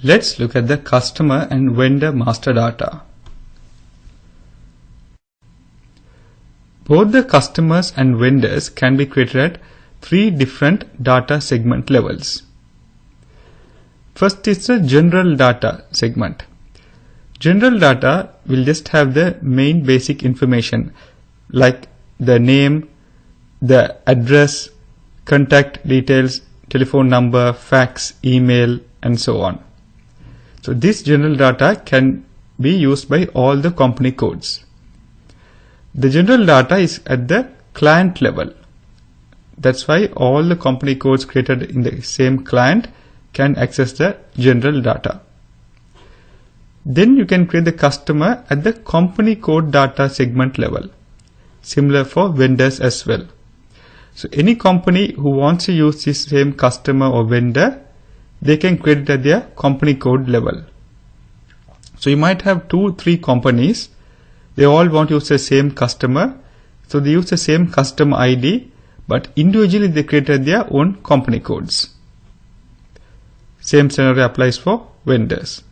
Let's look at the customer and vendor master data. Both the customers and vendors can be created at three different data segment levels. First is the general data segment. General data will just have the main basic information like the name, the address, contact details, telephone number, fax, email, and so on. So this general data can be used by all the company codes. The general data is at the client level. That's why all the company codes created in the same client can access the general data. Then you can create the customer at the company code data segment level. Similar for vendors as well. So any company who wants to use this same customer or vendor, they can create it at their company code level. So you might have 2-3 companies. They all want to use the same customer. So they use the same customer ID, but individually they created their own company codes. Same scenario applies for vendors.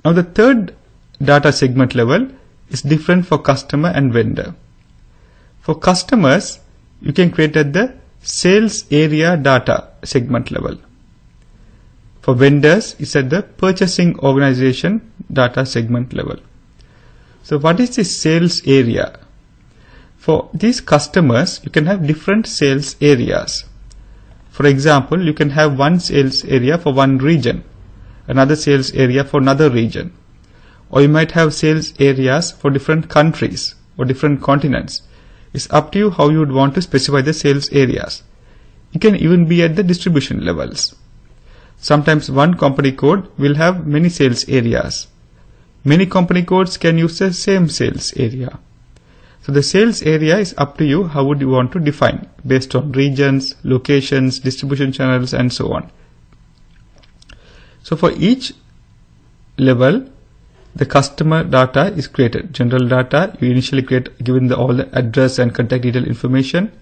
Now the third data segment level is different for customer and vendor. For customers, you can create at the sales area data segment level. For vendors, it's at the purchasing organization data segment level. So what is the sales area? For these customers, you can have different sales areas. For example, you can have one sales area for one region, another sales area for another region. Or you might have sales areas for different countries or different continents. It's up to you how you would want to specify the sales areas. It can even be at the distribution levels. Sometimes one company code will have many sales areas. Many company codes can use the same sales area. So the sales area is up to you how would you want to define based on regions, locations, distribution channels, and so on. So for each level, the customer data is created. General data you initially create given all the address and contact detail information.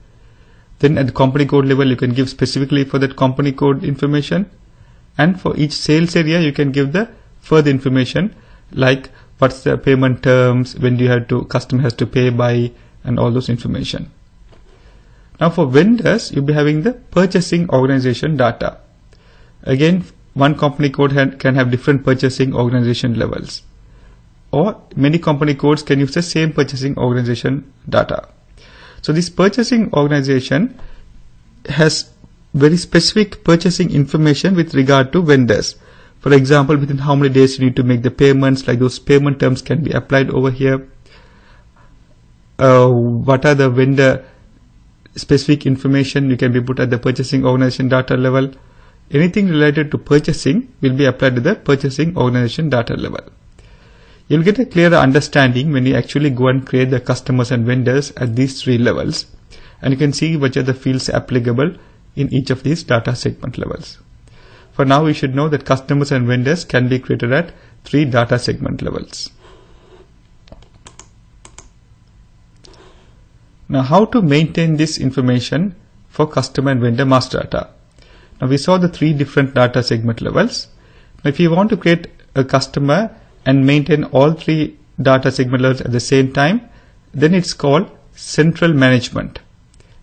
Then at the company code level you can give specifically for that company code information. And for each sales area you can give the further information like what's the payment terms, when do you have to, customer has to pay by, and all those information. Now for vendors, you'll be having the purchasing organization data. Again, one company code can have different purchasing organization levels. Or many company codes can use the same purchasing organization data. So this purchasing organization has very specific purchasing information with regard to vendors. For example, within how many days you need to make the payments, like those payment terms can be applied over here. What are the vendor specific information you can be put at the purchasing organization data level. Anything related to purchasing will be applied to the purchasing organization data level. You'll get a clearer understanding when you actually go and create the customers and vendors at these three levels. And you can see which are the fields applicable in each of these data segment levels. For now, we should know that customers and vendors can be created at three data segment levels. Now, how to maintain this information for customer and vendor master data? Now, we saw the three different data segment levels. Now, if you want to create a customer and maintain all three data segment levels at the same time, then it's called central management.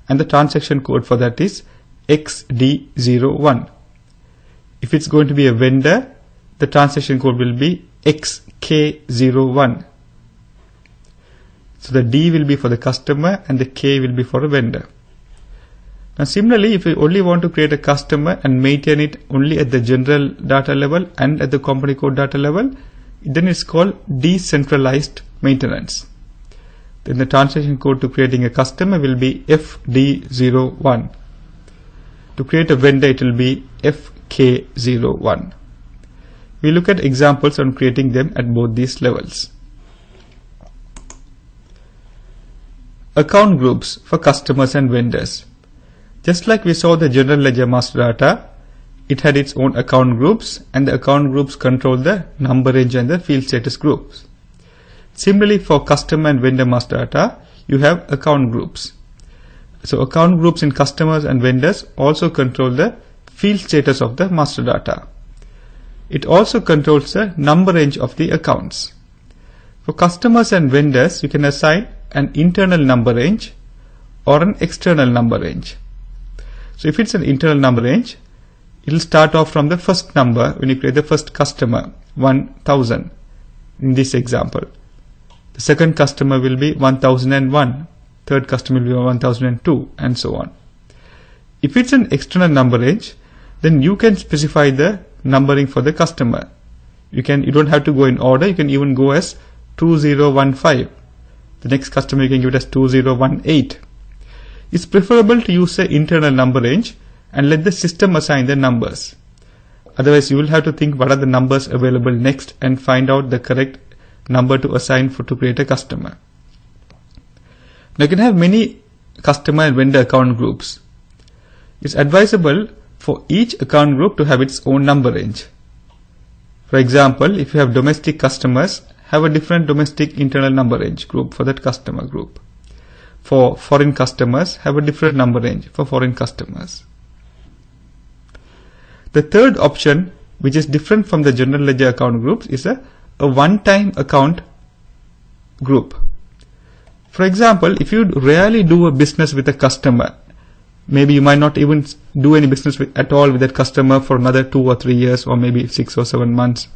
And the transaction code for that is XD01. If it's going to be a vendor, the transaction code will be XK01. So the D will be for the customer and the K will be for a vendor. Now similarly, if you only want to create a customer and maintain it only at the general data level and at the company code data level, then it's called decentralized maintenance. Then the transaction code to creating a customer will be FD01. To create a vendor, it will be FK01. We look at examples on creating them at both these levels. Account groups for customers and vendors. Just like we saw the general ledger master data, it had its own account groups, and the account groups control the number range and the field status groups. Similarly, for customer and vendor master data, you have account groups. So account groups in customers and vendors also control the field status of the master data. It also controls the number range of the accounts. For customers and vendors, you can assign an internal number range or an external number range. So if it's an internal number range, it will start off from the first number when you create the first customer, 1000 in this example. The second customer will be 1001, third customer will be 1002, and so on. If it's an external number range, then you can specify the numbering for the customer. You don't have to go in order, you can even go as 2015. The next customer you can give it as 2018. It's preferable to use the internal number range and let the system assign the numbers. Otherwise you will have to think what are the numbers available next and find out the correct number to assign to create a customer. Now you can have many customer and vendor account groups. It's advisable for each account group to have its own number range. For example, if you have domestic customers, have a different domestic internal number range group for that customer group. For foreign customers, have a different number range for foreign customers. The third option, which is different from the general ledger account groups, is a one-time account group. For example, if you rarely do a business with a customer, maybe you might not even do any business at all with that customer for another 2 or 3 years, or maybe 6 or 7 months,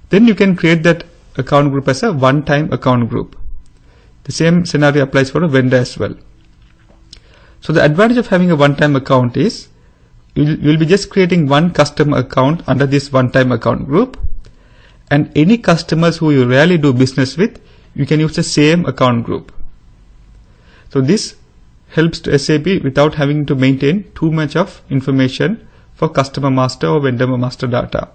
then you can create that account group as a one-time account group. The same scenario applies for a vendor as well. So the advantage of having a one-time account is you'll be just creating one customer account under this one-time account group, and any customers who you rarely do business with, you can use the same account group. So this helps to SAP without having to maintain too much of information for customer master or vendor master data,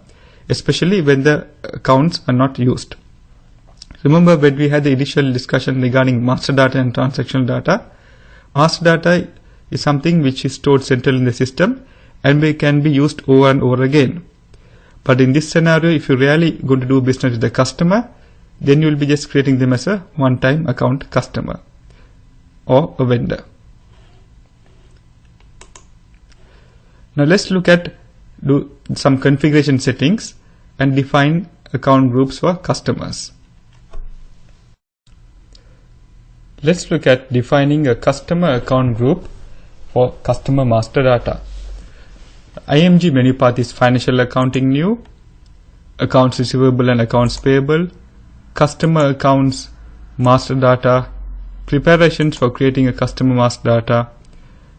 especially when the accounts are not used. Remember when we had the initial discussion regarding master data and transactional data? Master data is something which is stored centrally in the system and can be used over and over again. But in this scenario, if you're really going to do business with the customer, then you will be just creating them as a one-time account customer or a vendor. Now let's look at some configuration settings and define account groups for customers. Let's look at defining a customer account group for customer master data. IMG menu path is financial accounting new, accounts receivable and accounts payable, customer accounts master data, preparations for creating a customer master data,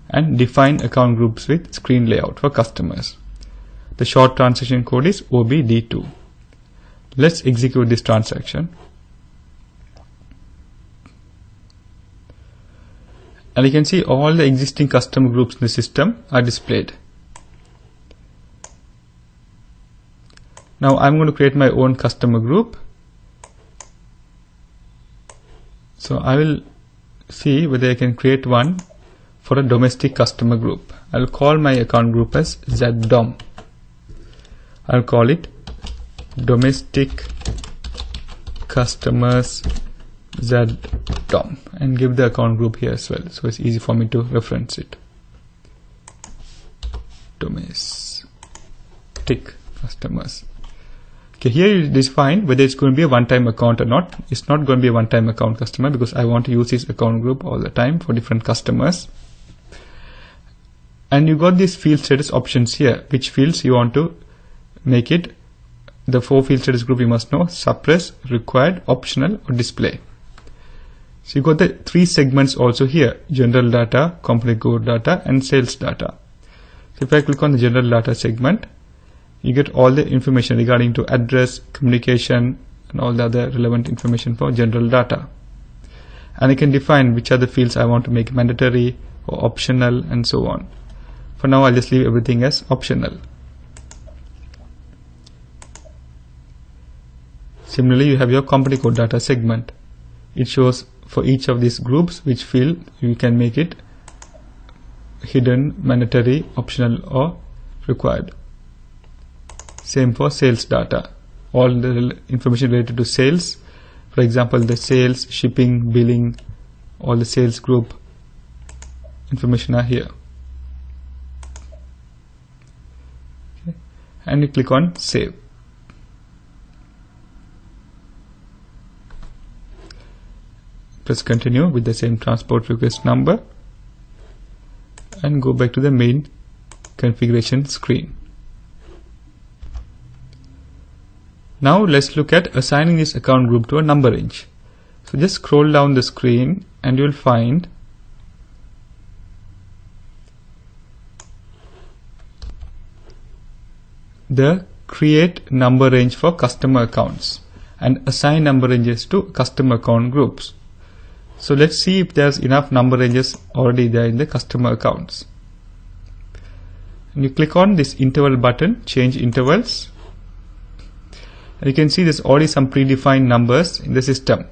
and define account groups with screen layout for customers. The short transaction code is OBD2. Let's execute this transaction. And you can see all the existing customer groups in the system are displayed. Now I'm going to create my own customer group. So I will see whether I can create one for a domestic customer group. I'll call my account group as ZDOM. I'll call it domestic customers ZDOM and give the account group here as well, so it's easy for me to reference it. Domestic customers. Okay, here you define whether it's going to be a one-time account or not. It's not going to be a one-time account customer because I want to use this account group all the time for different customers. And you got these field status options here, which fields you want to make it. The 4 field status group you must know: suppress, required, optional, or display. So you got the 3 segments also here: general data, company code data, and sales data. So if I click on the general data segment, you get all the information regarding to address, communication, and all the other relevant information for general data. And I can define which are the fields I want to make mandatory or optional and so on. For now I'll just leave everything as optional. Similarly, you have your company code data segment. It shows for each of these groups which field you can make it hidden, mandatory, optional, or required. Same for sales data. All the information related to sales, for example, the sales, shipping, billing, all the sales group information are here. Okay. and you click on save. Press continue with the same transport request number and go back to the main configuration screen. Now let's look at assigning this account group to a number range. So just scroll down the screen and you will find the create number range for customer accounts and assign number ranges to customer account groups. So let's see if there's enough number ranges already there in the customer accounts. And you click on this interval button, change intervals. And you can see there's already some predefined numbers in the system.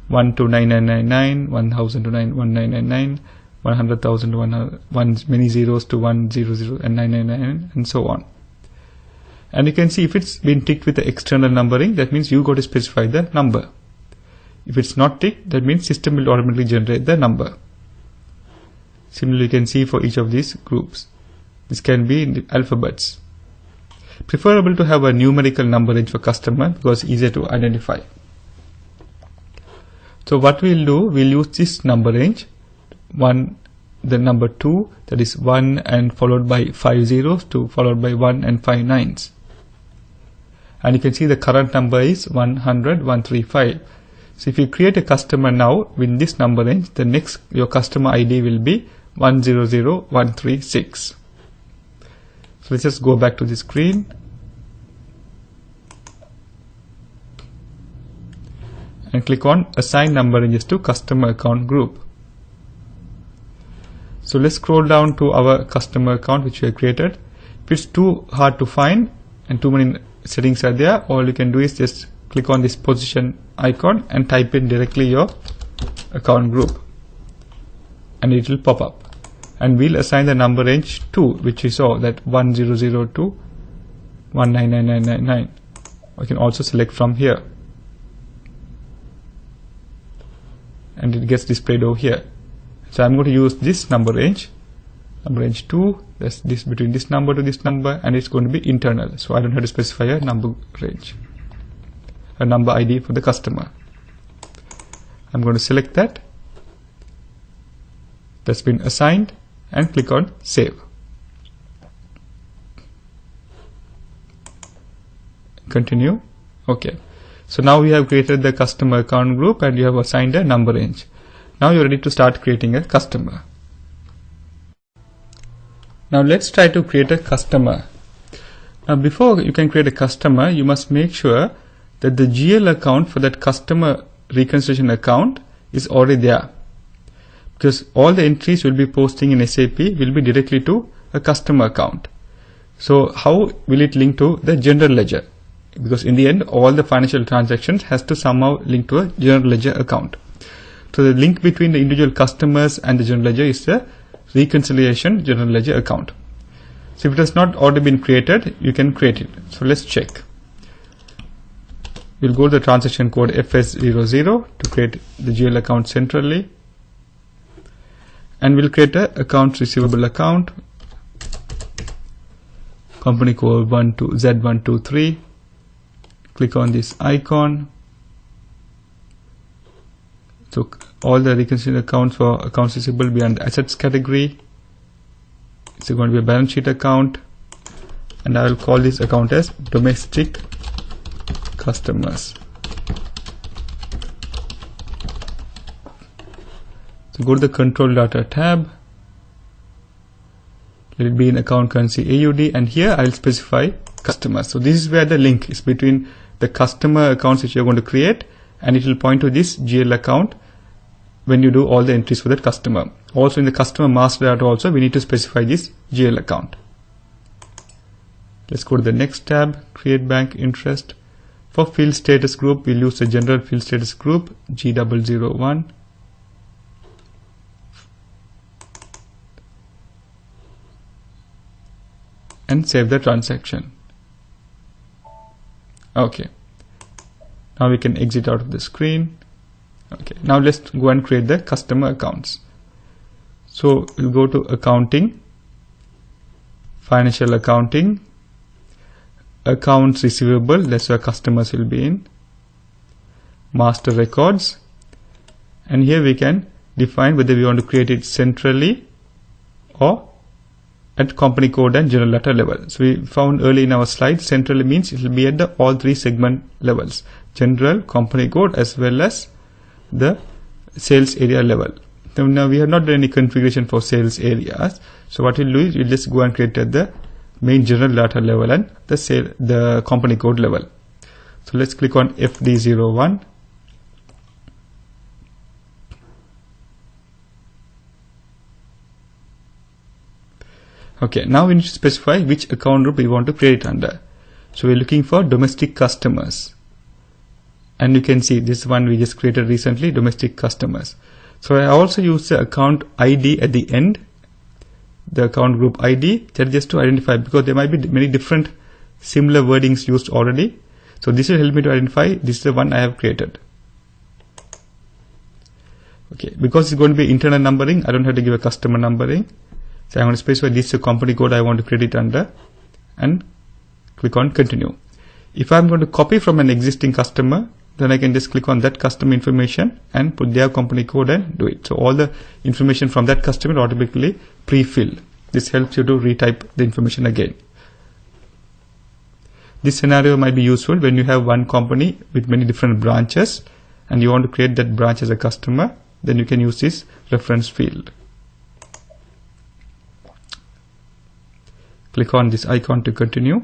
1 to 9999, 1000 to 1999, 100,000 to 100, many zeros to 100 and 999 and so on. And you can see if it's been ticked with the external numbering, that means you got to specify the number. If it's not ticked, that means system will automatically generate the number. Similarly, you can see for each of these groups. This can be in the alphabets. Preferable to have a numerical number range for customer because easier to identify. So what we'll do, we'll use this number range, the number 2, that is 1 and followed by 5 zeros to followed by 1 and 5 nines. And you can see the current number is 100, 135. So if you create a customer now with this number range, the next your customer ID will be 100136. So let's just go back to the screen. And click on assign number ranges to customer account group. So let's scroll down to our customer account which we have created. If it's too hard to find and too many settings are there, all you can do is just click on this position icon and type in directly your account group and it will pop up. And we'll assign the number range 2, which we saw, that 1002 199999. We can also select from here and it gets displayed over here. So I'm going to use this number range 2, that's this between this number to this number, and it's going to be internal, so I don't have to specify a number range, a number ID for the customer. I'm going to select that. That's been assigned and click on save. Continue. Okay. So now we have created the customer account group and you have assigned a number range. Now you're ready to start creating a customer. Now let's try to create a customer. Now before you can create a customer, you must make sure that the GL account for that customer reconciliation account is already there, because all the entries will be posting in SAP will be directly to a customer account. So how will it link to the general ledger? Because in the end, all the financial transactions has to somehow link to a general ledger account. So the link between the individual customers and the general ledger is the reconciliation general ledger account. So if it has not already been created, you can create it. So let's check. We'll go to the transaction code FS00 to create the GL account centrally. And we'll create a accounts receivable account. Company code Z123. Click on this icon. So all the reconciliation accounts for accounts receivable will be under assets category. It's going to be a balance sheet account, and I will call this account as domestic customers. So go to the control data tab. Let it be in account currency AUD, and here I will specify customers. So this is where the link is between the customer accounts which you are going to create, and it will point to this GL account when you do all the entries for that customer. Also in the customer master data also we need to specify this GL account. Let's go to the next tab, create bank interest. For field status group, we'll use the general field status group G001. And save the transaction. Okay. Now we can exit out of the screen. Okay. Now let's go and create the customer accounts. So we'll go to accounting, financial accounting, accounts receivable, that's where customers will be in, master records, and here we can define whether we want to create it centrally or at company code and general data level. So we found early in our slide, centrally means it will be at the all three segment levels, general, company code, as well as the sales area level. Now we have not done any configuration for sales areas, so what we'll do is we'll just go and create at the main general data level and the company code level. So let's click on FD01. Okay, now we need to specify which account group we want to create under. So we're looking for domestic customers, and you can see this one we just created recently, domestic customers. So I also use the account ID at the end, the account group ID, that just to identify, because there might be many different similar wordings used already. So this will help me to identify this is the one I have created. Okay, because it's going to be internal numbering, I don't have to give a customer numbering. So I'm going to specify this is the company code I want to create it under, and click on continue. If I'm going to copy from an existing customer, then I can just click on that customer information and put their company code and do it. So all the information from that customer automatically pre-filled. This helps you to retype the information again. This scenario might be useful when you have one company with many different branches and you want to create that branch as a customer, then you can use this reference field. Click on this icon to continue.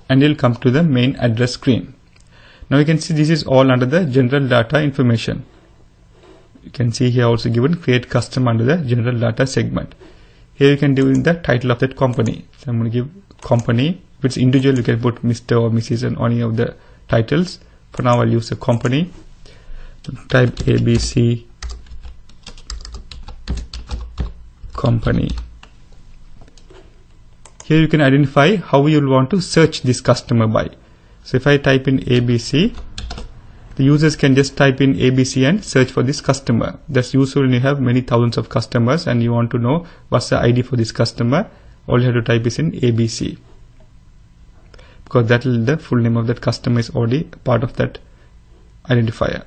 And you'll come to the main address screen. Now you can see this is all under the general data information. You can see here also given create customer under the general data segment. Here you can do in the title of that company. So I'm going to give company. If it's individual, you can put Mr. or Mrs. and any of the titles. For now, I'll use a company. Type ABC company. Here you can identify how you will want to search this customer by. So if I type in ABC, the users can just type in ABC and search for this customer. That's useful when you have many thousands of customers and you want to know what's the ID for this customer. All you have to type is in ABC, because that will the full name of that customer is already part of that identifier.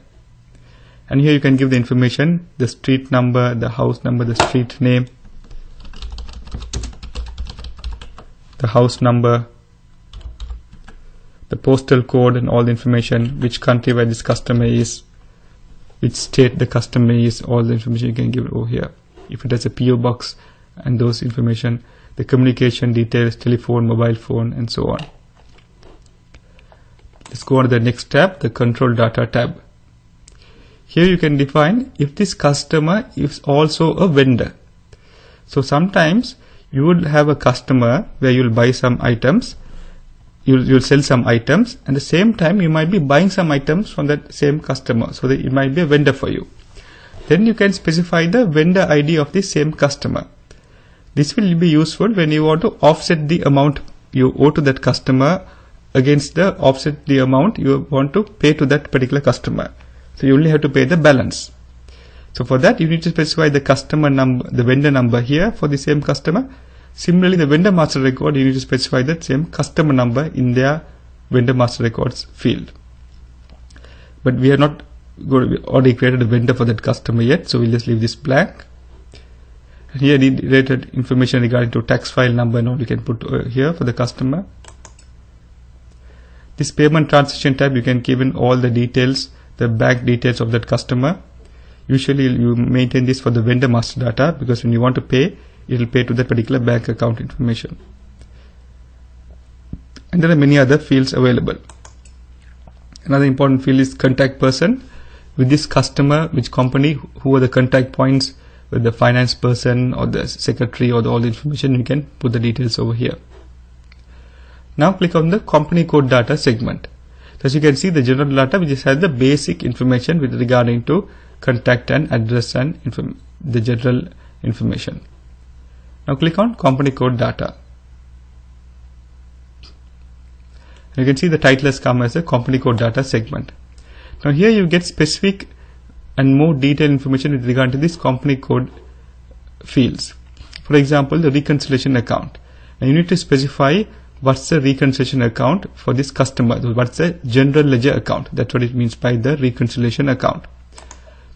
And here you can give the information, the street number, the house number, the street name, the house number, the postal code, and all the information, which country where this customer is, which state the customer is, all the information you can give over here. If it has a PO box and those information, the communication details, telephone, mobile phone, and so on. Let's go on to the next tab, the control data tab. Here you can define if this customer is also a vendor. So sometimes you would have a customer where you'll buy some items, you'll sell some items, and at the same time you might be buying some items from that same customer, so that it might be a vendor for you. Then you can specify the vendor ID of the same customer. This will be useful when you want to offset the amount you owe to that customer against the offset the amount you want to pay to that particular customer. So you only have to pay the balance. So for that you need to specify the customer number, the vendor number here for the same customer. Similarly, the vendor master record, you need to specify that same customer number in their vendor master records field. But we are not going to be already created a vendor for that customer yet, so we'll just leave this blank. And here related information regarding to tax file number and all you can put here for the customer. This payment transaction tab, you can give in all the details, the bank details of that customer. Usually you maintain this for the vendor master data, because when you want to pay, it will pay to that particular bank account information. And there are many other fields available. Another important field is contact person. With this customer, which company, who are the contact points with the finance person or the secretary or all the information, you can put the details over here. Now click on the company code data segment. So as you can see, the general data which just has the basic information with regarding to contact and address and the general information. Now click on company code data. You can see the title has come as a company code data segment. Now here you get specific and more detailed information with regard to this company code fields. For example, the reconciliation account. Now you need to specify what's the reconciliation account for this customer. What's the general ledger account? That's what it means by the reconciliation account.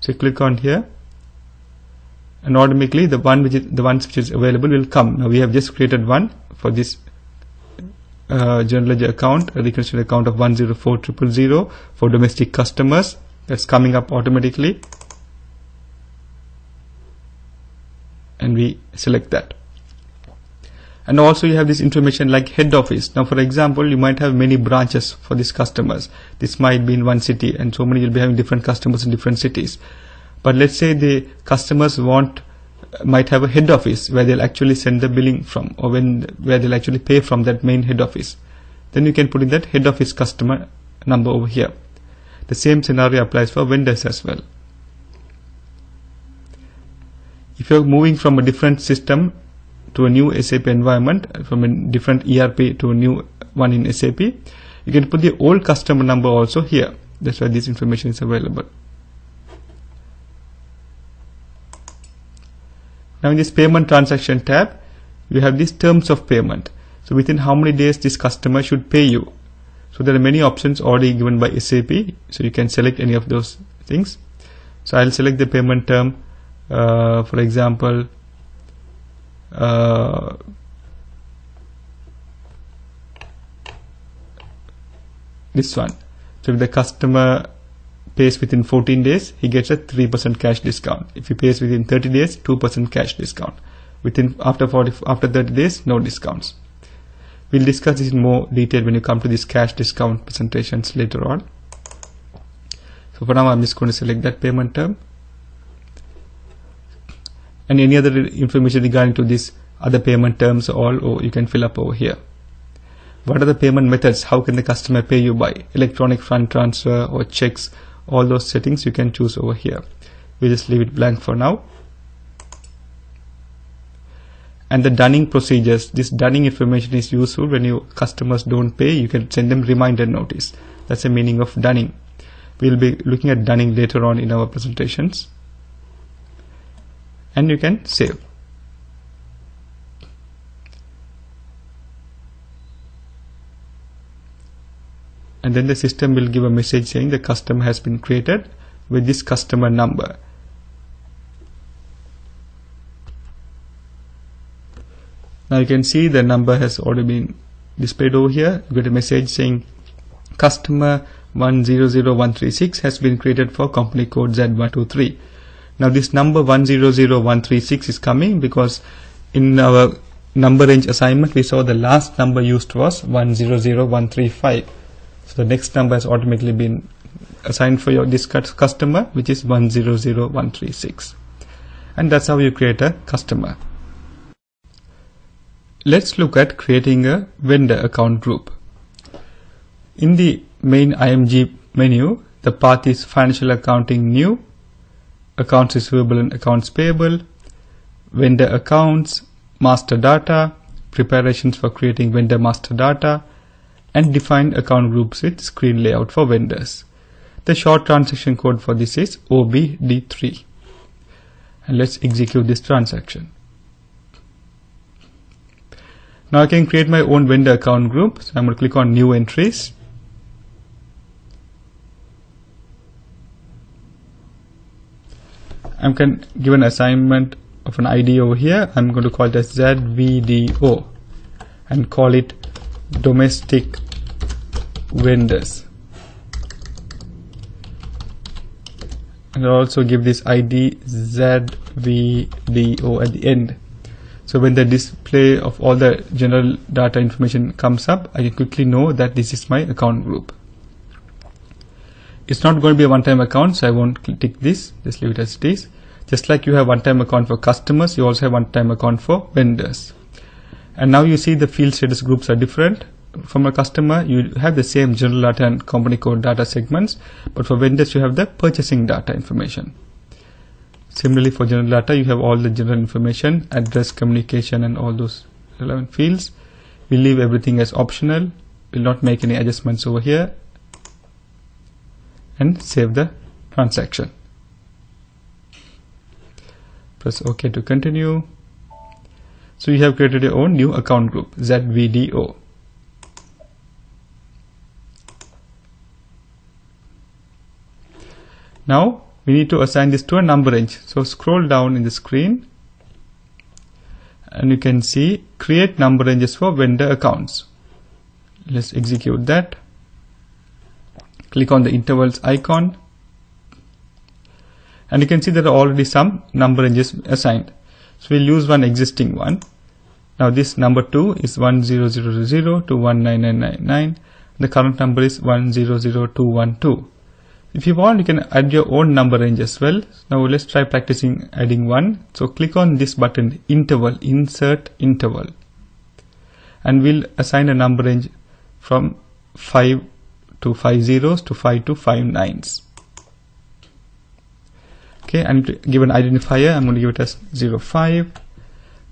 So you click on here, and automatically the ones which is available will come. Now we have just created one for this general ledger account, a reconciliation account of 104,000 for domestic customers. That's coming up automatically, and we select that. And also you have this information like head office. Now for example, you might have many branches for these customers. This might be in one city, and so many you'll be having different customers in different cities. But let's say the customers might have a head office where they'll actually send the billing from, or where they'll actually pay from that main head office. Then you can put in that head office customer number over here. The same scenario applies for vendors as well. If you're moving from a different system to a new SAP environment, from a different ERP to a new one in SAP, you can put the old customer number also here. That's why this information is available. Now in this payment transaction tab, you have these terms of payment. So within how many days this customer should pay you. So there are many options already given by SAP, so you can select any of those things. So I'll select the payment term, for example, this one. So if the customer pays within 14 days, he gets a 3% cash discount. If he pays within 30 days, 2% cash discount. After 30 days, no discounts. We'll discuss this in more detail when you come to these cash discount presentations later on. So for now, I'm just going to select that payment term. And any other information regarding to this other payment terms or you can fill up over here. What are the payment methods? How can the customer pay you by? Electronic fund transfer or checks? All those settings you can choose over here. We'll just leave it blank for now. And the dunning procedures. This dunning information is useful when your customers don't pay. You can send them reminder notice. That's the meaning of dunning. We'll be looking at dunning later on in our presentations. And you can save. And then the system will give a message saying the customer has been created with this customer number. Now you can see the number has already been displayed over here. You get a message saying customer 100136 has been created for company code Z123. Now this number 100136 is coming because in our number range assignment we saw the last number used was 100135. So the next number has automatically been assigned for this customer, which is 100136. And that's how you create a customer. Let's look at creating a vendor account group. In the main IMG menu, the path is financial accounting new, accounts receivable and accounts payable, vendor accounts, master data, preparations for creating vendor master data, and define account groups with screen layout for vendors. The short transaction code for this is OBD3. And let's execute this transaction. Now I can create my own vendor account group. So I'm going to click on new entries. I'm going to give an assignment of an ID over here. I'm going to call it as ZVDO and call it domestic vendors. And I'll also give this ID ZVDO at the end. So when the display of all the general data information comes up, I can quickly know that this is my account group. It's not going to be a one-time account, so I won't tick this. Just leave it as it is. Just like you have one-time account for customers, you also have one-time account for vendors. And now you see the field status groups are different. From a customer, you have the same general data and company code data segments, but for vendors, you have the purchasing data information. Similarly, for general data, you have all the general information, address, communication, and all those relevant fields. We leave everything as optional. We'll not make any adjustments over here. And save the transaction. Press OK to continue. So you have created your own new account group, ZVDO. Now we need to assign this to a number range. So scroll down in the screen and you can see create number ranges for vendor accounts. Let's execute that. Click on the intervals icon and you can see there are already some number ranges assigned. So we'll use one existing one. Now this number 2 is 10000 to 19999. The current number is 100212. If you want, you can add your own number range as well. Now let's try practicing adding one. So click on this button, interval, insert interval, and we'll assign a number range from 5 to 5 zeros to 5 to 5 nines. Okay, I need to give an identifier. I'm going to give it as 05.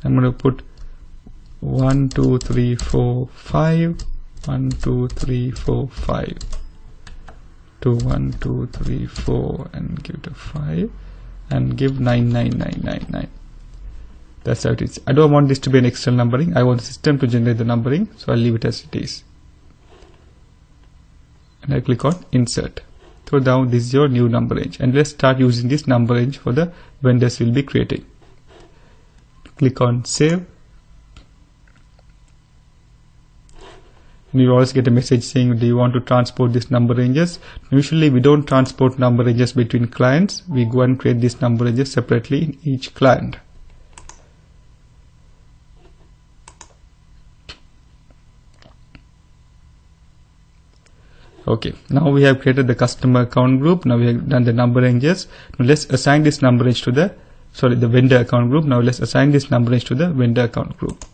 I'm going to put 1 2 3 4 5, 1 2 3 4 5. 1 2 3 4 and give it a 5 and give 99999. That's how it is. I don't want this to be an external numbering. I want the system to generate the numbering, so I'll leave it as it is. And I click on insert. So now this is your new number range, and let's start using this number range for the vendors we'll be creating. Click on save. You always get a message saying, do you want to transport these number ranges? Usually we don't transport number ranges between clients. We go and create these number ranges separately in each client. Okay, now we have created the customer account group. Now we have done the number ranges. Now let's assign this number range to the vendor account group. Now let's assign this number range to the vendor account group.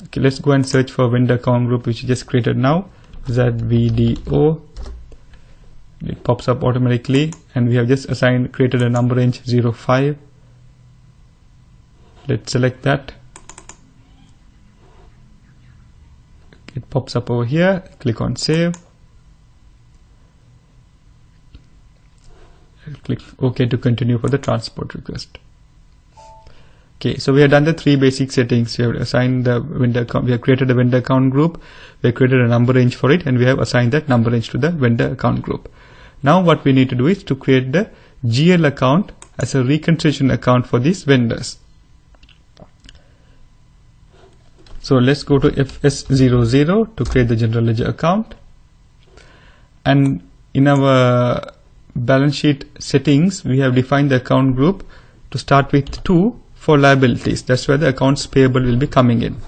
Okay, let's go and search for vendor account group which we just created now, ZVDO. It pops up automatically, and we have just created a number range 05. Let's select that. It pops up over here. Click on save. Click OK to continue for the transport request. Okay, so we have done the three basic settings. We have assigned the vendor account, we have created a vendor account group, we have created a number range for it, and we have assigned that number range to the vendor account group. Now what we need to do is to create the GL account as a reconciliation account for these vendors. So let's go to FS00 to create the general ledger account, and in our balance sheet settings we have defined the account group to start with 2 for liabilities. That's where the accounts payable will be coming in.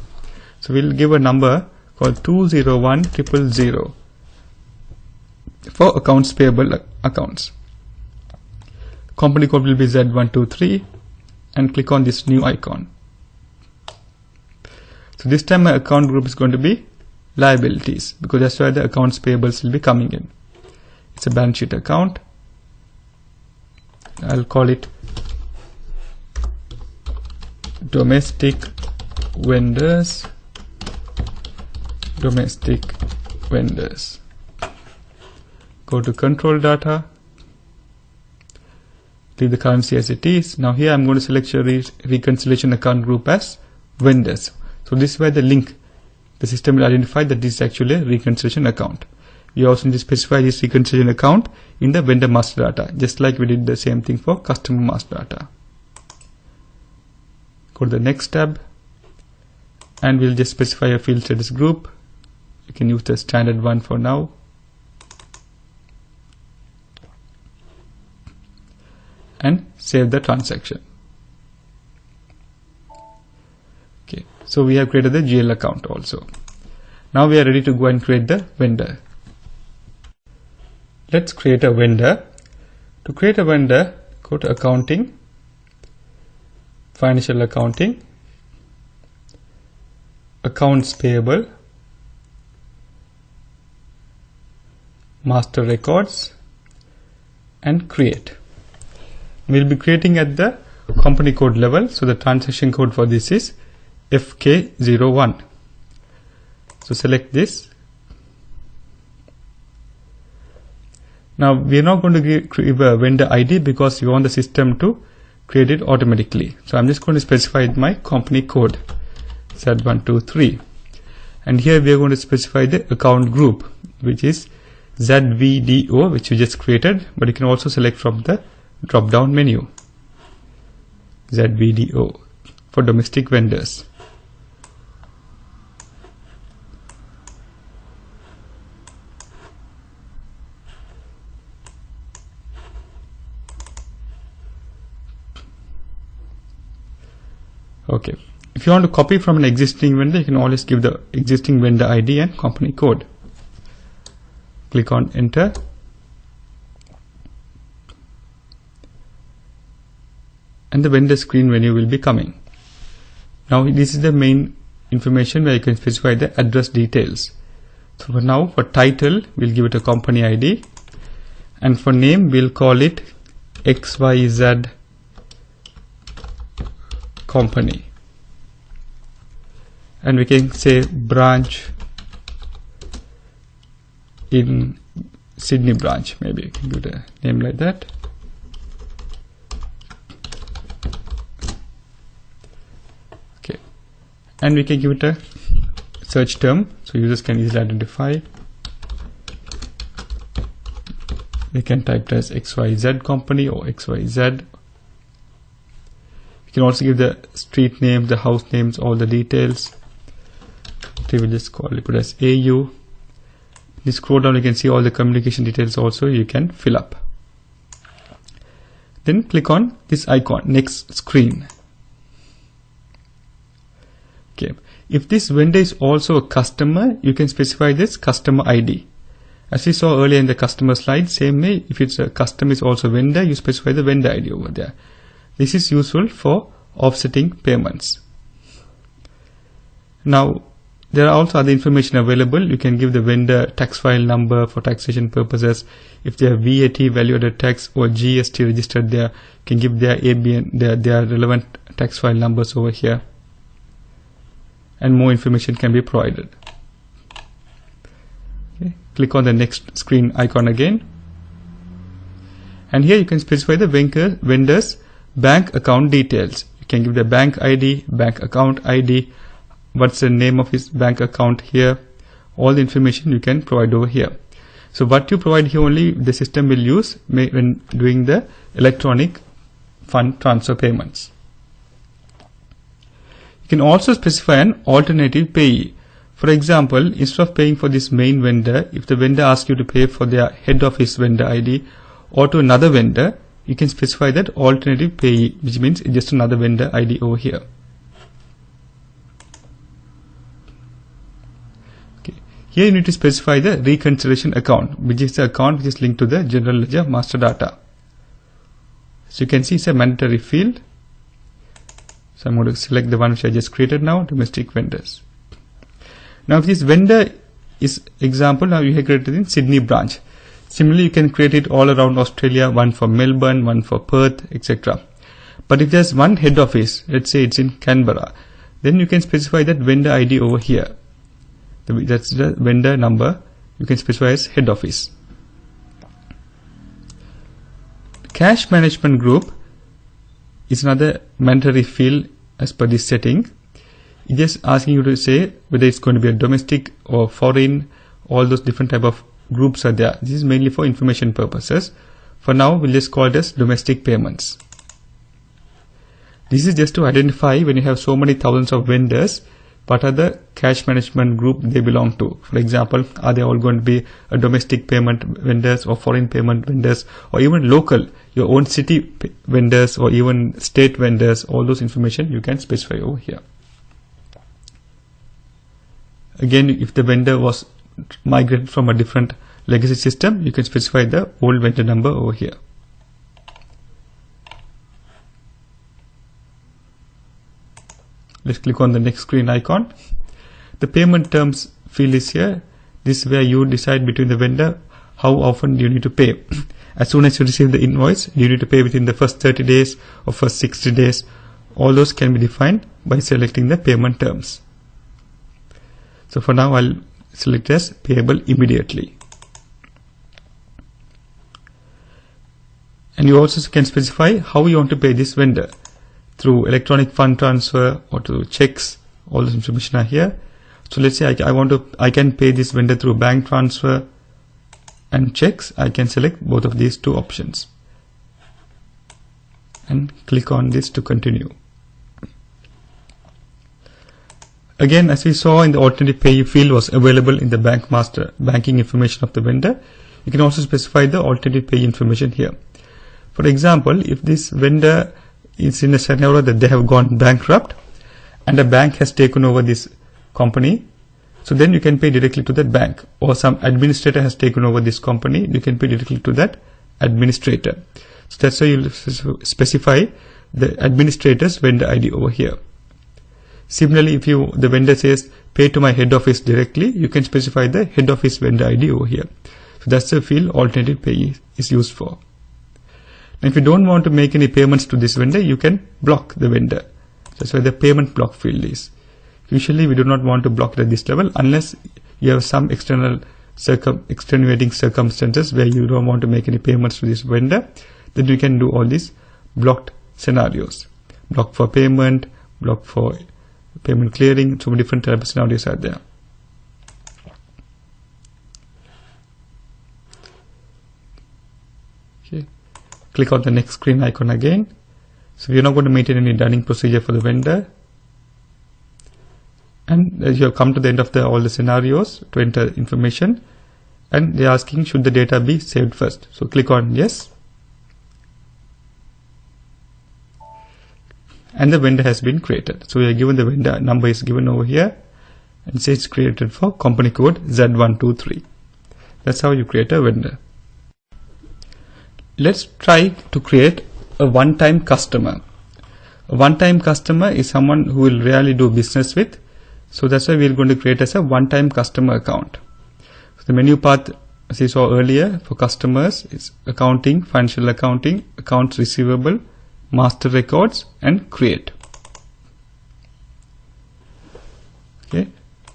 So we'll give a number called 201000 for accounts payable accounts. Company code will be Z123, and click on this new icon. So this time my account group is going to be liabilities, because that's where the accounts payables will be coming in. It's a balance sheet account. I'll call it domestic vendors. Go to control data, leave the currency as it is. Now here I'm going to select your reconciliation account group as vendors. So this is where the system will identify that this is actually a reconciliation account. You also need to specify this reconciliation account in the vendor master data, just like we did the same thing for customer master data. Go to the next tab, and we'll just specify a field status group. You can use the standard one for now. And save the transaction. Okay, so we have created the GL account also. Now we are ready to go and create the vendor. Let's create a vendor. To create a vendor, go to accounting, financial accounting, accounts payable, master records, and create. We'll be creating at the company code level, so the transaction code for this is FK01. So select this. Now we are not going to give a vendor ID because we want the system to create it automatically. So I'm just going to specify my company code Z123, and here we are going to specify the account group, which is ZVDO, which we just created, but you can also select from the drop down menu ZVDO for domestic vendors. Okay, if you want to copy from an existing vendor, you can always give the existing vendor ID and company code. Click on enter. And the vendor screen menu will be coming. Now this is the main information where you can specify the address details. So for now, for title, we'll give it a company ID, and for name, we'll call it XYZ company, and we can say branch in Sydney branch. Maybe you can give it a name like that. Okay, and we can give it a search term so users can easily identify. They can type it as XYZ company or XYZ. You can also give the street names, the house names, all the details. We will just call it, put as AU. You scroll down, you can see all the communication details also you can fill up. Then click on this icon, next screen. Okay, if this vendor is also a customer, you can specify this customer ID. As we saw earlier in the customer slide, same way, if it's a customer is also vendor, you specify the vendor ID over there. This is useful for offsetting payments. Now, there are also other information available. You can give the vendor tax file number for taxation purposes. If they have VAT, value added tax, or GST registered there, you can give their ABN, their relevant tax file numbers over here. And more information can be provided. Okay. Click on the next screen icon again. And here you can specify the vendor's bank account details. You can give the bank ID, bank account ID, what's the name of his bank account here, all the information you can provide over here. So what you provide here only the system will use when doing the electronic fund transfer payments. You can also specify an alternative payee. For example, instead of paying for this main vendor, if the vendor asks you to pay for their head office vendor ID or to another vendor, you can specify that alternative payee, which means just another vendor ID over here. Okay. Here you need to specify the reconciliation account, which is the account which is linked to the general ledger master data. So you can see it's a mandatory field. So I'm going to select the one which I just created now, domestic vendors. Now if this vendor is example, now you have created in Sydney branch. Similarly, you can create it all around Australia, one for Melbourne, one for Perth, etc. But if there's one head office, let's say it's in Canberra, then you can specify that vendor ID over here. That's the vendor number you can specify as head office. Cash management group is another mandatory field as per this setting. It's just asking you to say whether it's going to be a domestic or foreign, all those different type of groups are there. This is mainly for information purposes. For now, we'll just call it as domestic payments. This is just to identify when you have so many thousands of vendors, what are the cash management group they belong to. For example, are they all going to be a domestic payment vendors or foreign payment vendors, or even local, your own city vendors or even state vendors. All those information you can specify over here. Again, if the vendor was migrated from a different legacy system, you can specify the old vendor number over here. Let's click on the next screen icon. The payment terms field is here. This is where you decide between the vendor how often you need to pay. As soon as you receive the invoice, you need to pay within the first 30 days or first 60 days. All those can be defined by selecting the payment terms. So for now, I'll select as payable immediately. And you also can specify how you want to pay this vendor, through electronic fund transfer or through checks. All this information are here. So let's say I can pay this vendor through bank transfer and checks. I can select both of these two options and click on this to continue. Again, as we saw in the alternative payee field was available in the bank master banking information of the vendor, you can also specify the alternative payee information here. For example, if this vendor is in a scenario that they have gone bankrupt and a bank has taken over this company, so then you can pay directly to that bank, or some administrator has taken over this company, you can pay directly to that administrator. So that's why you specify the administrator's vendor ID over here. Similarly, if the vendor says pay to my head office directly, you can specify the head office vendor ID over here. So that's the field alternative payee is used for. Now, if you don't want to make any payments to this vendor, you can block the vendor. That's why the payment block field is. Usually we do not want to block it at this level unless you have some extenuating circumstances where you don't want to make any payments to this vendor. Then you can do all these blocked scenarios. Block for payment, block for payment clearing. So many different types of scenarios are there. Okay. Click on the next screen icon again. So you're not going to maintain any dunning procedure for the vendor. And you have come to the end of all the scenarios to enter information. And they're asking, should the data be saved first? So click on yes. And the vendor has been created. So we are given the vendor number is given over here and says it's created for company code Z123. That's how you create a vendor. Let's try to create a one-time customer. A one-time customer is someone who will rarely do business with. So that's why we're going to create as a one-time customer account. So the menu path, as you saw earlier, for customers is accounting, financial accounting, accounts receivable, master records, and create. Okay,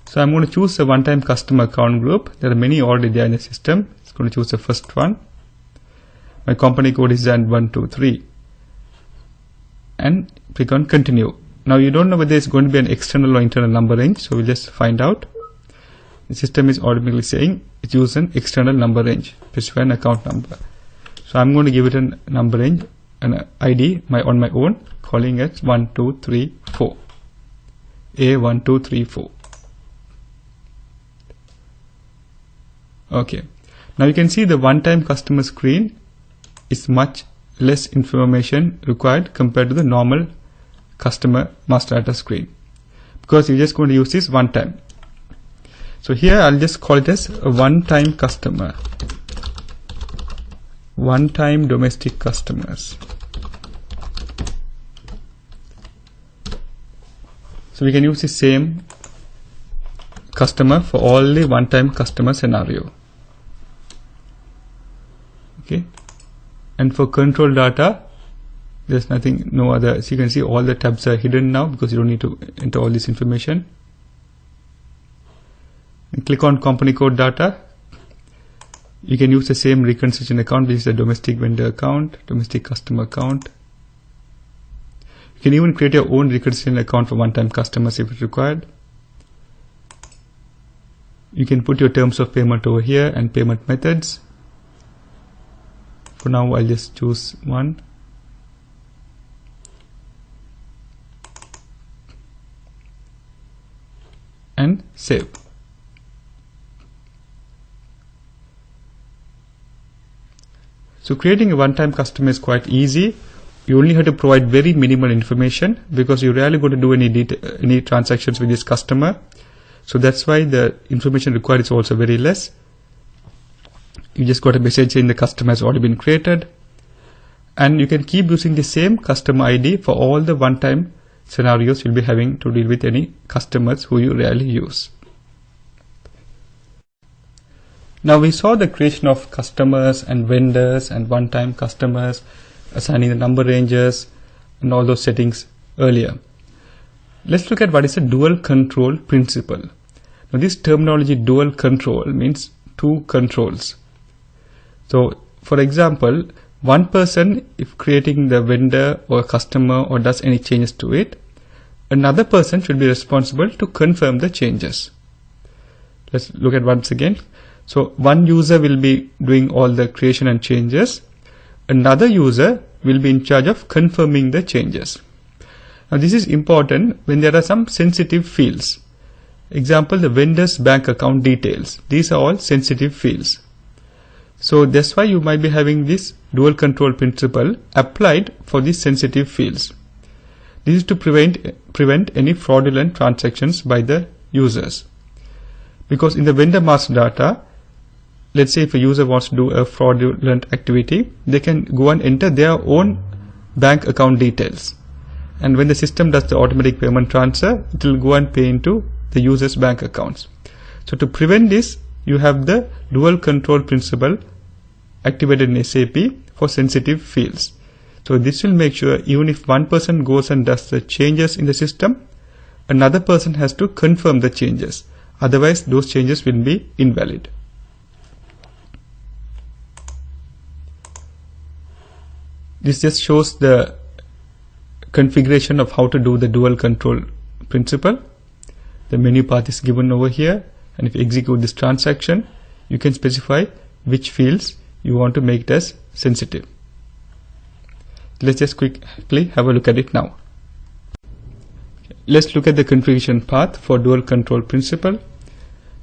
so I'm going to choose a one-time customer account group. There are many already there in the system. It's going to choose the first one. My company code is Z123, and click on continue. Now you don't know whether it's going to be an external or internal number range, so we'll just find out. The system is automatically saying it uses an external number range, specify an account number. So I'm going to give it a number range, an ID on my own, calling it 1234. A1234. Okay. Now you can see the one-time customer screen is much less information required compared to the normal customer master data screen, because you're just going to use this one time. So here I'll just call it as a one-time customer, one-time domestic customers. So we can use the same customer for all the one-time customer scenario. Okay, and for control data, there's nothing, no other. So you can see all the tabs are hidden now because you don't need to enter all this information. And click on company code data. You can use the same reconciliation account, which is the domestic vendor account, domestic customer account. You can even create your own reconciliation account for one-time customers if it's required. You can put your terms of payment over here and payment methods. For now, I'll just choose one. And save. So creating a one-time customer is quite easy. You only have to provide very minimal information because you're rarely going to do any transactions with this customer. So that's why the information required is also very less. You just got a message saying the customer has already been created, and you can keep using the same customer ID for all the one-time scenarios you'll be having to deal with any customers who you rarely use. Now we saw the creation of customers and vendors and one-time customers, assigning the number ranges and all those settings earlier. Let's look at what is a dual control principle. Now this terminology dual control means two controls. So for example, one person if creating the vendor or customer or does any changes to it, another person should be responsible to confirm the changes. Let's look at once again. So one user will be doing all the creation and changes. Another user will be in charge of confirming the changes. Now this is important when there are some sensitive fields. Example, the vendor's bank account details. These are all sensitive fields. So that's why you might be having this dual control principle applied for these sensitive fields. This is to prevent any fraudulent transactions by the users. Because in the vendor master data, let's say if a user wants to do a fraudulent activity, they can go and enter their own bank account details. And when the system does the automatic payment transfer, it will go and pay into the user's bank accounts. So to prevent this, you have the dual control principle activated in SAP for sensitive fields. So this will make sure even if one person goes and does the changes in the system, another person has to confirm the changes. Otherwise, those changes will be invalid. This just shows the configuration of how to do the dual control principle. The menu path is given over here, and if you execute this transaction, you can specify which fields you want to make it as sensitive. Let's just quickly have a look at it now. Let's look at the configuration path for dual control principle.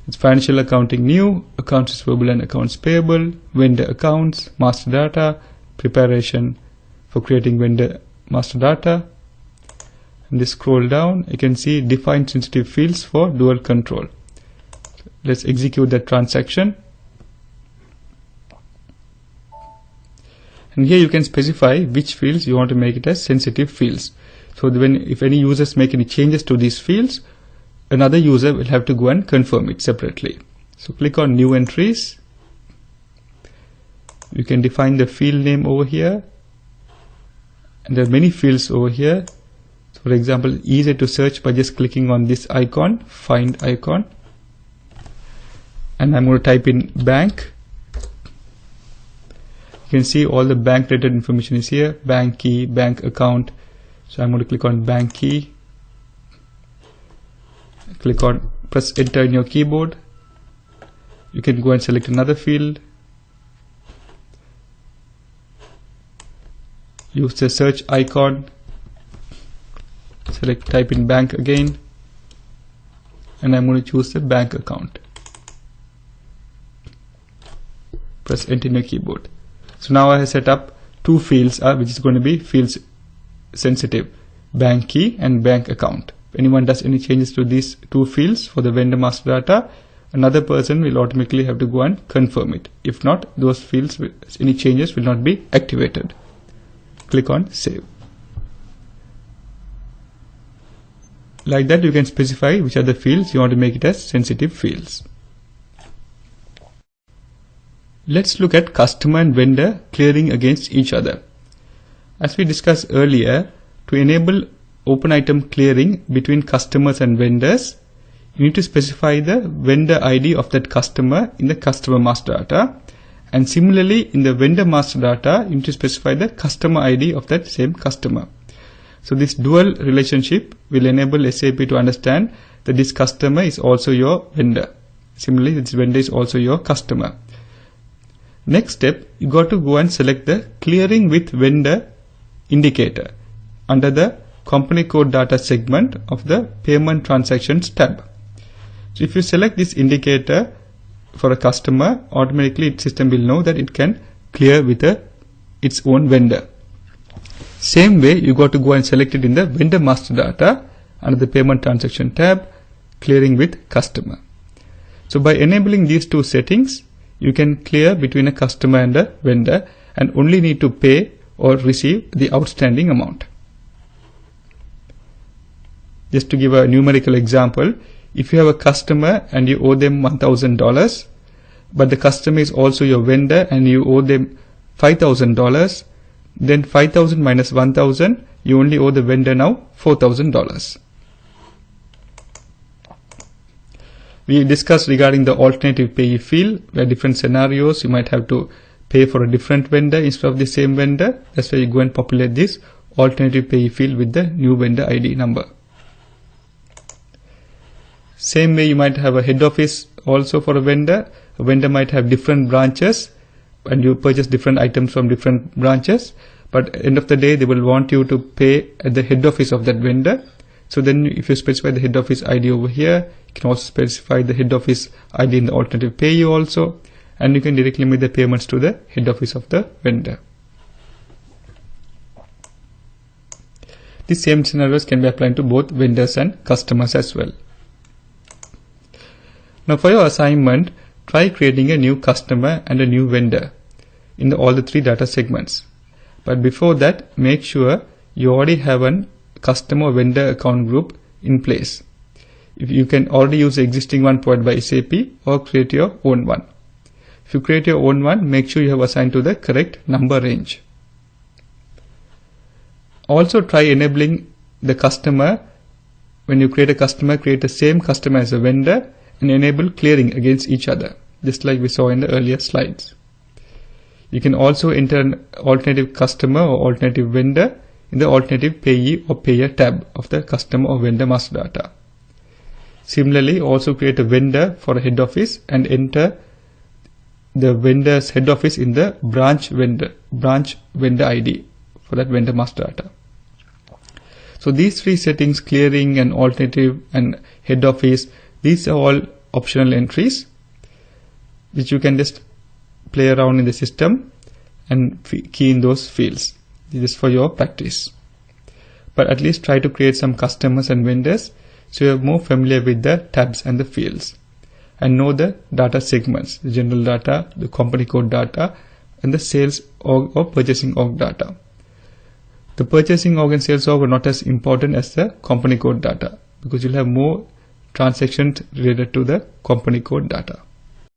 It's financial accounting new, accounts receivable and accounts payable, vendor accounts, master data, preparation for creating vendor master data. And this scroll down, you can see define sensitive fields for dual control. Let's execute that transaction. And here you can specify which fields you want to make it as sensitive fields. So if any users make any changes to these fields, another user will have to go and confirm it separately. So click on new entries. You can define the field name over here. And there are many fields over here. So for example, easy to search by just clicking on this icon, find icon. And I'm going to type in bank. You can see all the bank related information is here, bank key, bank account. So I'm going to click on bank key. Press enter in your keyboard. You can go and select another field. Use the search icon. Type in bank again. And I'm going to choose the bank account. Press enter in your keyboard. So now I have set up two fields which is going to be fields sensitive, bank key and bank account. If anyone does any changes to these two fields for the vendor master data, another person will automatically have to go and confirm it. If not, those fields, any changes will not be activated. Click on save. Like that, you can specify which are the fields you want to make it as sensitive fields. Let's look at customer and vendor clearing against each other. As we discussed earlier, to enable open item clearing between customers and vendors, you need to specify the vendor ID of that customer in the customer master data. And similarly, in the vendor master data, you need to specify the customer ID of that same customer. So this dual relationship will enable SAP to understand that this customer is also your vendor. Similarly, this vendor is also your customer. Next step, you got to go and select the clearing with vendor indicator under the company code data segment of the payment transactions tab. So if you select this indicator for a customer, automatically its system will know that it can clear with its own vendor. Same way, you got to go and select it in the vendor master data under the payment transaction tab, clearing with customer. So by enabling these two settings, you can clear between a customer and a vendor and only need to pay or receive the outstanding amount. Just to give a numerical example, if you have a customer and you owe them $1,000, but the customer is also your vendor and you owe them $5,000, then 5,000 minus 1,000, you only owe the vendor now $4,000. We discussed regarding the alternative payee field, where different scenarios you might have to pay for a different vendor instead of the same vendor. That's why you go and populate this alternative payee field with the new vendor ID number. Same way, you might have a head office also for a vendor. A vendor might have different branches and you purchase different items from different branches, but at the end of the day they will want you to pay at the head office of that vendor. So then if you specify the head office ID over here, you can also specify the head office ID in the alternative payee also, and you can directly make the payments to the head office of the vendor. The same scenarios can be applied to both vendors and customers as well. Now for your assignment, try creating a new customer and a new vendor in all the three data segments. But before that, make sure you already have a customer vendor account group in place. If you can already use the existing one provided by SAP or create your own one. If you create your own one, make sure you have assigned to the correct number range. Also try enabling the customer. When you create a customer, create the same customer as a vendor and enable clearing against each other, just like we saw in the earlier slides. You can also enter an alternative customer or alternative vendor in the alternative payee or payer tab of the customer or vendor master data. Similarly, also create a vendor for a head office and enter the vendor's head office in the branch vendor ID for that vendor master data. So these three settings, clearing and alternative and head office, these are all optional entries which you can just play around in the system and key in those fields. This is for your practice. But at least try to create some customers and vendors so you're more familiar with the tabs and the fields and know the data segments, the general data, the company code data, and the sales org or purchasing org data. The purchasing org and sales org are not as important as the company code data because you'll have more transactions related to the company code data.